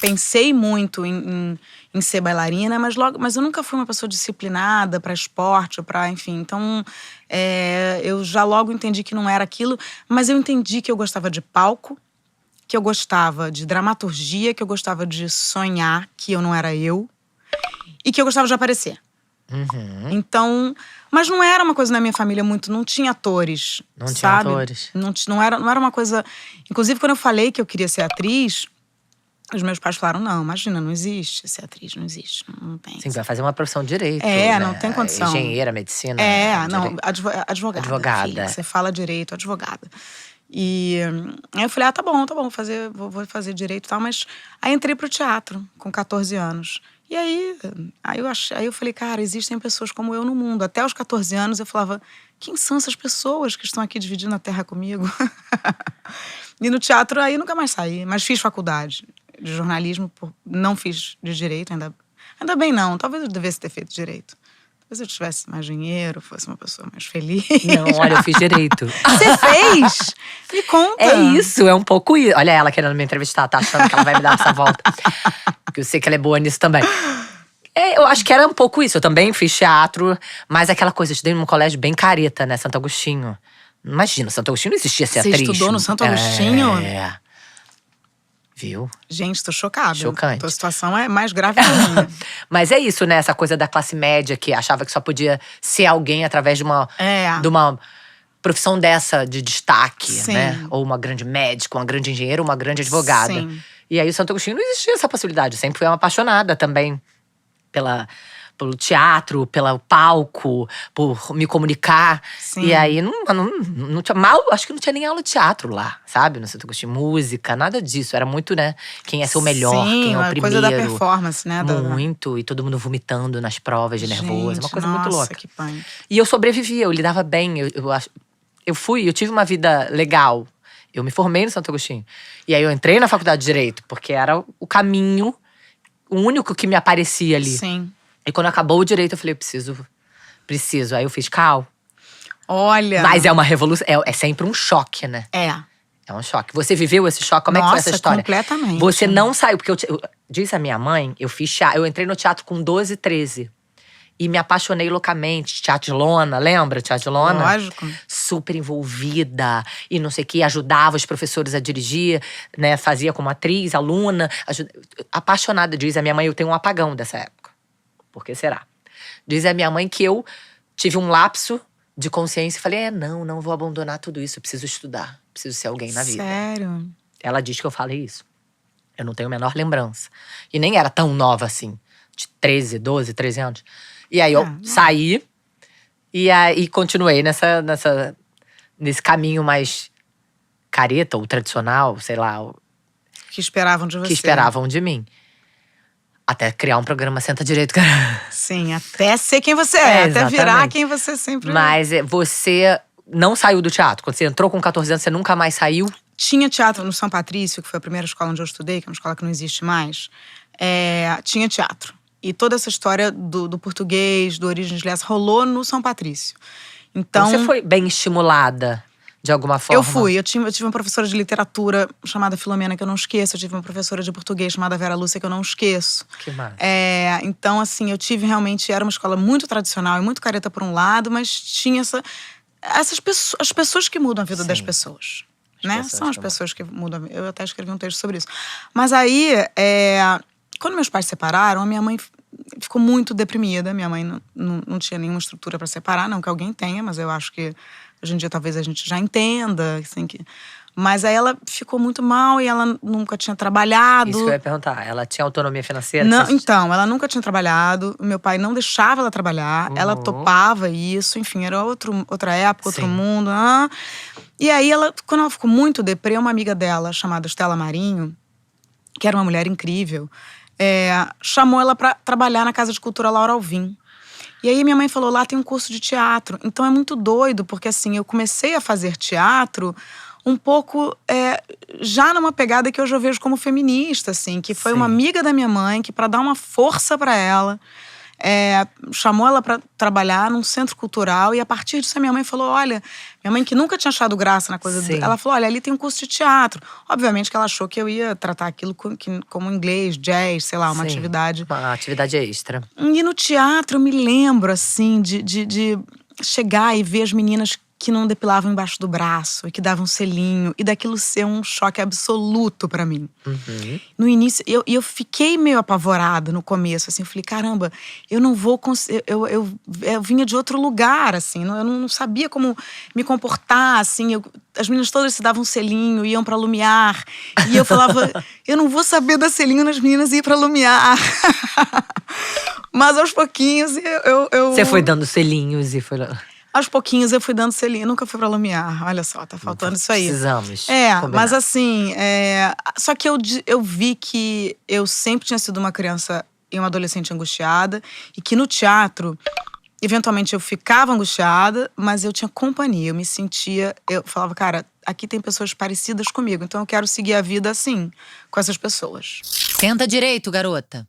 pensei muito em ser bailarina, mas eu nunca fui uma pessoa disciplinada para esporte, enfim. Então, eu já logo entendi que não era aquilo, mas eu entendi que eu gostava de palco, que eu gostava de dramaturgia, que eu gostava de sonhar que eu não era eu e que eu gostava de aparecer. Então, mas não era uma coisa na minha família muito, não tinha atores, Não tinha sabe? atores. Não era uma coisa… Inclusive, quando eu falei que eu queria ser atriz, os meus pais falaram, não, imagina, não existe ser atriz, não existe, não tem. Sim, vai fazer uma profissão de direito, não tem condição. Engenheira, medicina. Não, advogada. Advogada. Filha, você fala direito, advogada. E aí eu falei, tá bom, vou fazer direito e tal. Mas aí entrei pro teatro com 14 anos. E aí eu falei, cara, existem pessoas como eu no mundo. Até os 14 anos eu falava, quem são essas pessoas que estão aqui dividindo a terra comigo? E no teatro aí nunca mais saí. Mas fiz faculdade de jornalismo, não fiz de direito, ainda bem não. Talvez eu devesse ter feito direito. Talvez eu tivesse mais dinheiro, fosse uma pessoa mais feliz. Não, olha, eu fiz direito. Você fez? Me conta. É isso, é um pouco isso. Olha ela querendo me entrevistar, tá achando que ela vai me dar essa volta. Porque eu sei que ela é boa nisso também. Eu acho que era um pouco isso. Eu também fiz teatro, mas aquela coisa, eu estudei num colégio bem careta, né? Santo Agostinho. Imagina, Santo Agostinho não existia ser atriz. Você estudou no Santo Agostinho? É. Viu? Gente, tô chocada. Chocante. Tua situação é mais grave que a minha. Mas é isso, né? Essa coisa da classe média que achava que só podia ser alguém através de uma profissão dessa de destaque, Sim. né? Ou uma grande médica, uma grande engenheira, uma grande advogada. Sim. E aí o Santo Agostinho não existia essa possibilidade. Eu sempre fui uma apaixonada também pelo teatro, pelo palco, por me comunicar. Sim. E aí não tinha acho que não tinha nem aula de teatro lá, sabe? No Santo Agostinho, música, nada disso. Era muito, né? Quem é ser o melhor, quem é o primeiro. Coisa da performance, né? Muito, e todo mundo vomitando nas provas de nervoso. Uma coisa muito louca. Que punk. E eu sobrevivia, eu lidava bem. Eu tive uma vida legal. Eu me formei no Santo Agostinho. E aí eu entrei na faculdade de Direito, porque era o caminho, o único que me aparecia ali. Sim. E quando acabou o Direito, eu falei, eu preciso. Aí eu fiz Cal. Olha. Mas é uma revolução, é sempre um choque, né? É um choque. Você viveu esse choque? Como é que foi essa história? Completamente. Você não saiu, porque disse a minha mãe, eu entrei no teatro com 12, 13. E me apaixonei loucamente. Teatro de Lona, lembra? Teatro de Lona? Lógico. Super envolvida. E não sei o quê, ajudava os professores a dirigir, né? Fazia como atriz, aluna. Apaixonada, diz a minha mãe, eu tenho um apagão dessa época. Por que será? Diz a minha mãe que eu tive um lapso de consciência e falei, não vou abandonar tudo isso. Eu preciso estudar, preciso ser alguém na vida. Sério? Ela diz que eu falei isso. Eu não tenho a menor lembrança. E nem era tão nova assim. De 13, 12, 13 anos. E aí eu saí e aí continuei nesse caminho mais careta ou tradicional, sei lá. Que esperavam de você. Que esperavam de mim. Até criar um programa Senta Direito, cara. Sim, até ser quem você é. Até exatamente. virar quem você sempre… Mas você não saiu do teatro. Quando você entrou com 14 anos, você nunca mais saiu? Tinha teatro no São Patrício, que foi a primeira escola onde eu estudei, que é uma escola que não existe mais. Tinha teatro. E toda essa história do português, do Origens Lessa, rolou no São Patrício. Então, você foi bem estimulada, de alguma forma? Eu fui. Eu tive uma professora de literatura chamada Filomena, que eu não esqueço. Eu tive uma professora de português chamada Vera Lúcia, que eu não esqueço. Que massa. Então, assim, eu tive realmente… Era uma escola muito tradicional e muito careta por um lado, mas tinha essas pessoas… As pessoas que mudam a vida das pessoas. Né? São as pessoas que mudam a vida. Eu até escrevi um texto sobre isso. Mas aí… Quando meus pais se separaram, a minha mãe ficou muito deprimida. Minha mãe não tinha nenhuma estrutura para separar, não que alguém tenha, mas eu acho que hoje em dia talvez a gente já entenda. Assim, mas aí ela ficou muito mal e ela nunca tinha trabalhado. Isso que eu ia perguntar. Ela tinha autonomia financeira? Não, então, ela nunca tinha trabalhado. O meu pai não deixava ela trabalhar. Ela topava isso. Enfim, era outra época, outro mundo. E aí, quando ela ficou muito deprê, uma amiga dela, chamada Estela Marinho, que era uma mulher incrível, chamou ela para trabalhar na Casa de Cultura Laura Alvim. E aí minha mãe falou, lá tem um curso de teatro. Então é muito doido, porque assim, eu comecei a fazer teatro um pouco já numa pegada que hoje eu vejo como feminista, assim. Que foi uma amiga da minha mãe, que para dar uma força para ela chamou ela para trabalhar num centro cultural. E a partir disso a minha mãe falou, olha… Minha mãe que nunca tinha achado graça na coisa… Sim. Ela falou, olha, ali tem um curso de teatro. Obviamente que ela achou que eu ia tratar aquilo como inglês, jazz, sei lá, uma Sim, atividade… uma atividade extra. E no teatro eu me lembro, assim, de chegar e ver as meninas que não depilavam embaixo do braço e que davam selinho, e daquilo ser um choque absoluto pra mim. Uhum. No início, eu fiquei meio apavorada no começo, assim, eu falei, caramba, eu não vou conseguir… Eu vinha de outro lugar, assim, eu não sabia como me comportar, assim, as meninas todas se davam selinho, iam pra Lumiar, e eu falava, eu não vou saber dar selinho nas meninas e ir pra Lumiar. Mas aos pouquinhos Você foi dando selinhos e foi lá. Aos pouquinhos eu fui dando selinho, nunca fui pra Lumiar. Olha só, tá faltando isso aí. Precisamos combinar. Mas assim, só que eu vi que eu sempre tinha sido uma criança e uma adolescente angustiada. E que no teatro, eventualmente eu ficava angustiada, mas eu tinha companhia. Eu me sentia, eu falava, cara, aqui tem pessoas parecidas comigo. Então eu quero seguir a vida assim, com essas pessoas. Senta direito, garota.